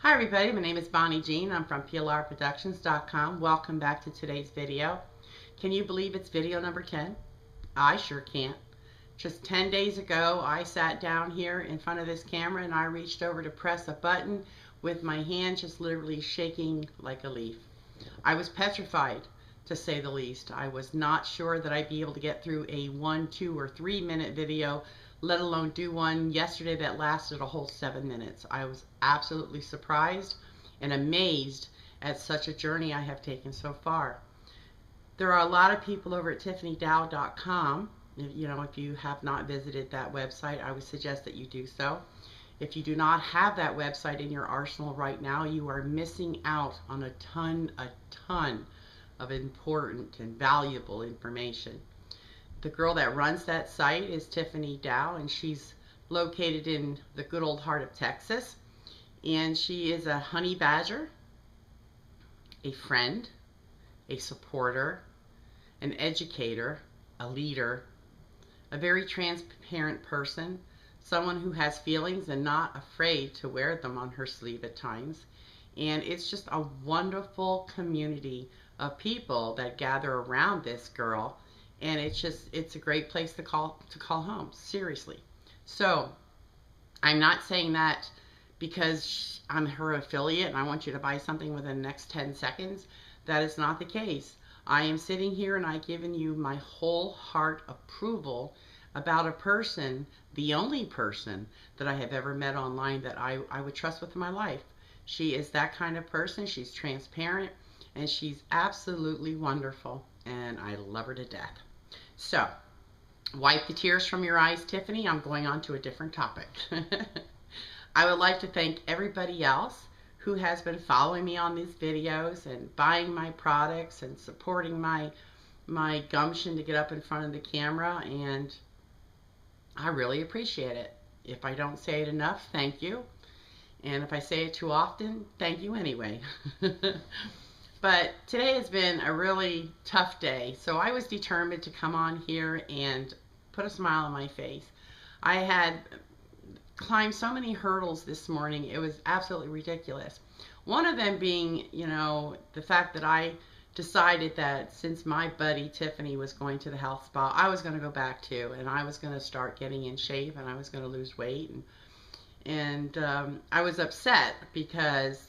Hi everybody, my name is Bonnie Jean. I'm from PLRproductions.com. Welcome back to today's video. Can you believe it's video number 10? I sure can't. Just 10 days ago, I sat down here in front of this camera and I reached over to press a button with my hand just literally shaking like a leaf. I was petrified, to say the least. I was not sure that I'd be able to get through a 1, 2, or 3 minute video, let alone do one yesterday that lasted a whole 7 minutes. I was absolutely surprised and amazed at such a journey I have taken so far. There are a lot of people over at TiffanyDow.com. If you have not visited that website, I would suggest that you do so. If you do not have that website in your arsenal right now, you are missing out on a ton of important and valuable information. The girl that runs that site is Tiffany Dow, and she's located in the good old heart of Texas. And she is a honey badger, a friend, a supporter, an educator, a leader, a very transparent person, someone who has feelings and not afraid to wear them on her sleeve at times. And it's just a wonderful community of people that gather around this girl, and it's a great place to call home, seriously. So I'm not saying that because I'm her affiliate and I want you to buy something within the next 10 seconds. That is not the case. I am sitting here and I've given you my whole heart approval about a person, the only person that I have ever met online that I would trust with my life. She is that kind of person. She's transparent and she's absolutely wonderful, and I love her to death. So, wipe the tears from your eyes, Tiffany. I'm going on to a different topic. I would like to thank everybody else who has been following me on these videos and buying my products and supporting my gumption to get up in front of the camera, and I really appreciate it. If I don't say it enough, thank you. And if I say it too often, thank you anyway. But today has been a really tough day, so I was determined to come on here and put a smile on my face. I had climbed so many hurdles this morning, it was absolutely ridiculous. One of them being, the fact that I decided that since my buddy Tiffany was going to the health spa, I was going to go back too, and I was going to start getting in shape, and I was going to lose weight, and I was upset because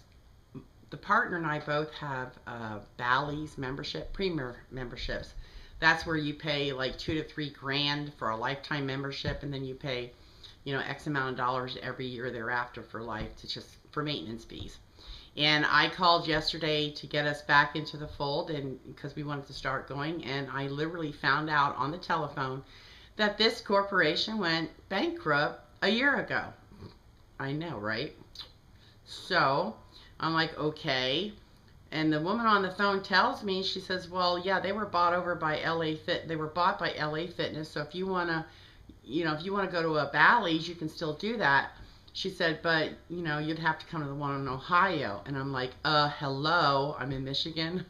the partner and I both have Bally's membership, Premier memberships. That's where you pay like $2 to $3 grand for a lifetime membership, and then you pay, X amount of dollars every year thereafter for life, to just for maintenance fees. And I called yesterday to get us back into the fold, and because we wanted to start going, and I literally found out on the telephone that this corporation went bankrupt a year ago. I know, right? So I'm like, okay. And the woman on the phone tells me, she says, well, yeah, they were bought over by they were bought by LA Fitness. So if you want to, if you want to go to a Bally's, you can still do that. She said, but, you'd have to come to the one in Ohio. And I'm like, hello, I'm in Michigan.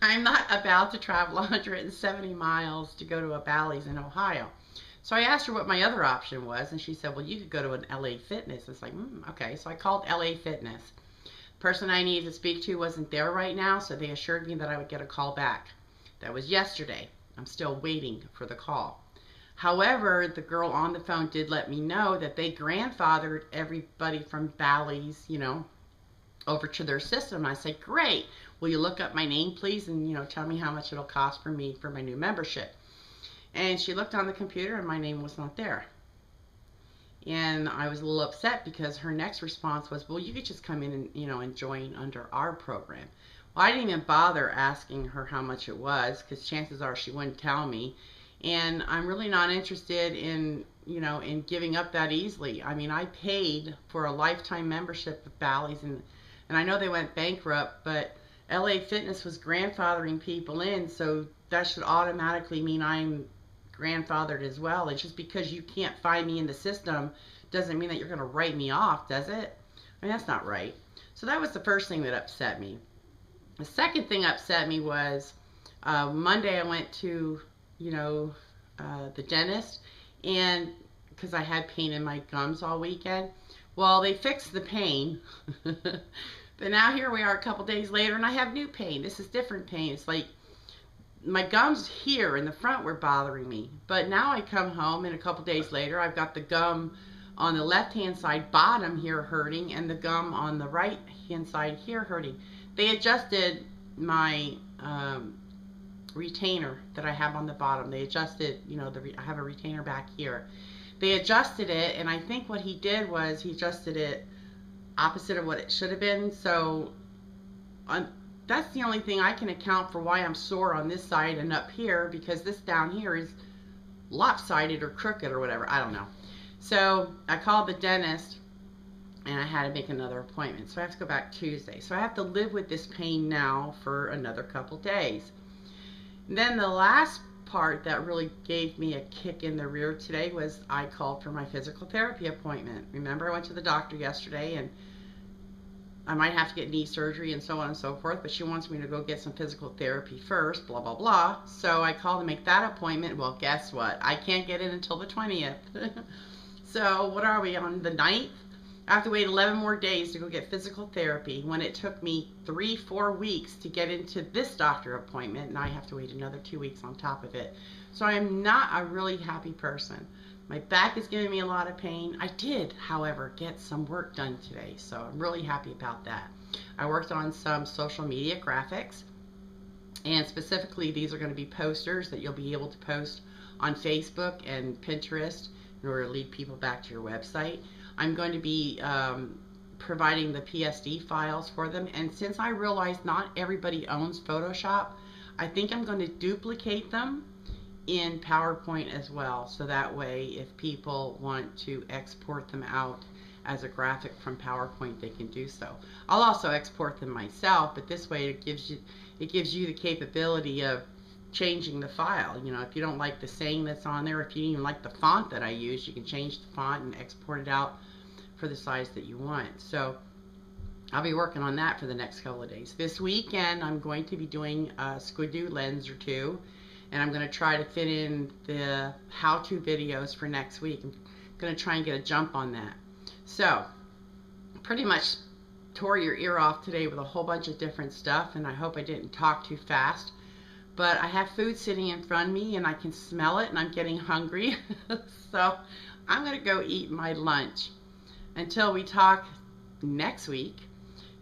I'm not about to travel 170 miles to go to a Bally's in Ohio. So I asked her what my other option was, and she said, well, you could go to an LA Fitness. It's like, okay. So I called LA Fitness. The person I needed to speak to wasn't there right now, so they assured me that I would get a call back. That was yesterday. I'm still waiting for the call. However, the girl on the phone did let me know that they grandfathered everybody from Bally's, over to their system. And I said, great. Will you look up my name, please, and, tell me how much it'll cost for me for my new membership? And she looked on the computer and my name was not there. And I was a little upset because her next response was, well, you could just come in and, and join under our program. Well, I didn't even bother asking her how much it was, because chances are she wouldn't tell me. And I'm really not interested in, in giving up that easily. I mean, I paid for a lifetime membership of Bally's, and I know they went bankrupt, but LA Fitness was grandfathering people in, so that should automatically mean I'm grandfathered as well. And just because you can't find me in the system doesn't mean that you're going to write me off, does it? I mean, that's not right. So that was the first thing that upset me. The second thing upset me was Monday I went to, the dentist, and because I had pain in my gums all weekend. Well, they fixed the pain. But now here we are a couple days later and I have new pain. This is different pain. It's like my gums here in the front were bothering me. But now I come home and a couple days later I've got the gum on the left hand side bottom here hurting and the gum on the right hand side here hurting. They adjusted my retainer that I have on the bottom. They adjusted, you know, I have a retainer back here. They adjusted it, and I think what he did was he adjusted it opposite of what it should have been. So that's the only thing I can account for why I'm sore on this side and up here, because this down here is lopsided or crooked or whatever. I don't know. So I called the dentist and I had to make another appointment. So I have to go back Tuesday. So I have to live with this pain now for another couple days. And then the last part that really gave me a kick in the rear today was I called for my physical therapy appointment. Remember, I went to the doctor yesterday and I might have to get knee surgery and so on and so forth, but she wants me to go get some physical therapy first, blah, blah, blah. So I called to make that appointment. Well, guess what? I can't get in until the 20th. So what are we, on the 9th? I have to wait 11 more days to go get physical therapy when it took me 3-4 weeks to get into this doctor appointment, and I have to wait another 2 weeks on top of it. So I am not a really happy person. My back is giving me a lot of pain. I did, however, get some work done today, so I'm really happy about that. I worked on some social media graphics, and specifically these are going to be posters that you'll be able to post on Facebook and Pinterest in order to lead people back to your website. I'm going to be providing the PSD files for them, and since I realize not everybody owns Photoshop, I think I'm going to duplicate them in PowerPoint as well, so that way if people want to export them out as a graphic from PowerPoint, they can do so. I'll also export them myself, but this way it gives you the capability of changing the file. You know, if you don't like the saying that's on there, if you don't even like the font that I use, you can change the font and export it out for the size that you want. So I'll be working on that for the next couple of days. This weekend I'm going to be doing a Squidoo lens or two, and I'm going to try to fit in the how-to videos for next week. I'm going to try and get a jump on that. So pretty much tore your ear off today with a whole bunch of different stuff, and I hope I didn't talk too fast. But I have food sitting in front of me and I can smell it and I'm getting hungry. So I'm going to go eat my lunch. Until we talk next week,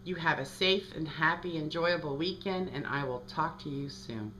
you have a safe and happy, enjoyable weekend, and I will talk to you soon.